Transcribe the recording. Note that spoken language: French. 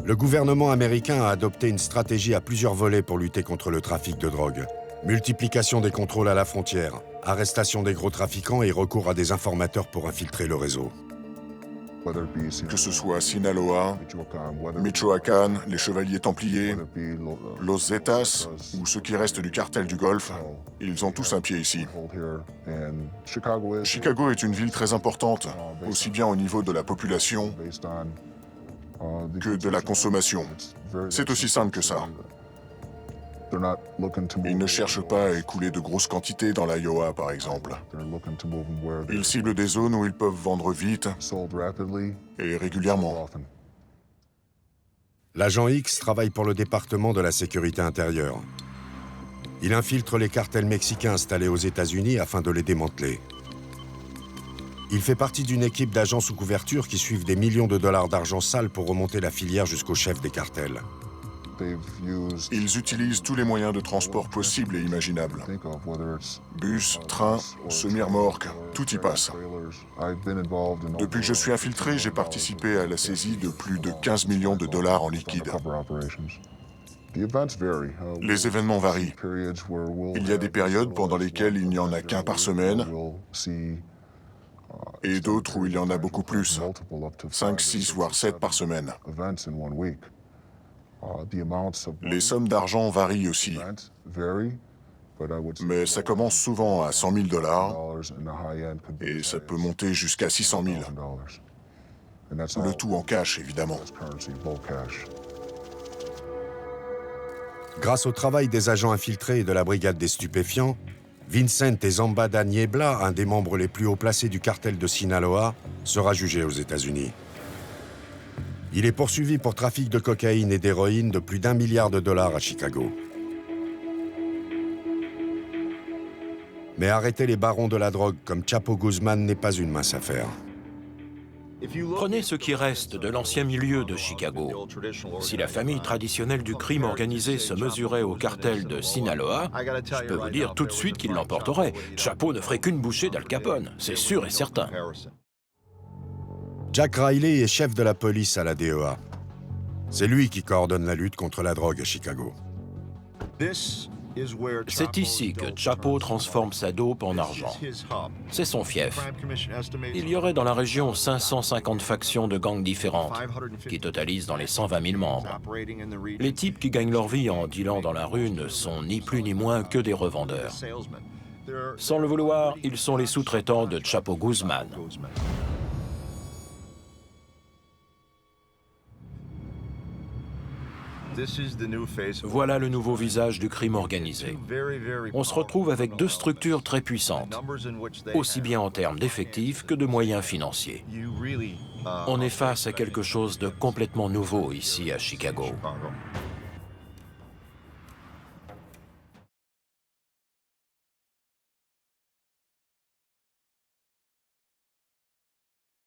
Le gouvernement américain a adopté une stratégie à plusieurs volets pour lutter contre le trafic de drogue. Multiplication des contrôles à la frontière, arrestation des gros trafiquants et recours à des informateurs pour infiltrer le réseau. Que ce soit Sinaloa, Michoacán, les Chevaliers Templiers, Los Zetas ou ceux qui restent du cartel du Golfe, ils ont tous un pied ici. Chicago est une ville très importante, aussi bien au niveau de la population que de la consommation. C'est aussi simple que ça. Ils ne cherchent pas à écouler de grosses quantités dans l'Iowa, par exemple. Ils ciblent des zones où ils peuvent vendre vite et régulièrement. L'agent X travaille pour le département de la sécurité intérieure. Il infiltre les cartels mexicains installés aux États-Unis afin de les démanteler. Il fait partie d'une équipe d'agents sous couverture qui suivent des millions de dollars d'argent sale pour remonter la filière jusqu'au chef des cartels. Ils utilisent tous les moyens de transport possibles et imaginables. Bus, train, semi-remorques, tout y passe. Depuis que je suis infiltré, j'ai participé à la saisie de plus de 15 millions de dollars en liquide. Les événements varient. Il y a des périodes pendant lesquelles il n'y en a qu'un par semaine et d'autres où il y en a beaucoup plus, 5, 6, voire 7 par semaine. Les sommes d'argent varient aussi, mais ça commence souvent à 100 000 dollars et ça peut monter jusqu'à 600 000. Le tout en cash, évidemment. Grâce au travail des agents infiltrés et de la brigade des stupéfiants, Vincent Zambada Niebla, un des membres les plus haut placés du cartel de Sinaloa, sera jugé aux États-Unis. Il est poursuivi pour trafic de cocaïne et d'héroïne de plus d'1 milliard de dollars à Chicago. Mais arrêter les barons de la drogue comme Chapo Guzman n'est pas une mince affaire. Prenez ce qui reste de l'ancien milieu de Chicago. Si la famille traditionnelle du crime organisé se mesurait au cartel de Sinaloa, je peux vous dire tout de suite qu'il l'emporterait. Chapo ne ferait qu'une bouchée d'Al Capone, c'est sûr et certain. Jack Riley est chef de la police à la DEA. C'est lui qui coordonne la lutte contre la drogue à Chicago. C'est ici que Chapo transforme sa dope en argent. C'est son fief. Il y aurait dans la région 550 factions de gangs différentes, qui totalisent dans les 120 000 membres. Les types qui gagnent leur vie en dealant dans la rue ne sont ni plus ni moins que des revendeurs. Sans le vouloir, ils sont les sous-traitants de Chapo Guzman. Voilà le nouveau visage du crime organisé. On se retrouve avec deux structures très puissantes, aussi bien en termes d'effectifs que de moyens financiers. On est face à quelque chose de complètement nouveau ici à Chicago.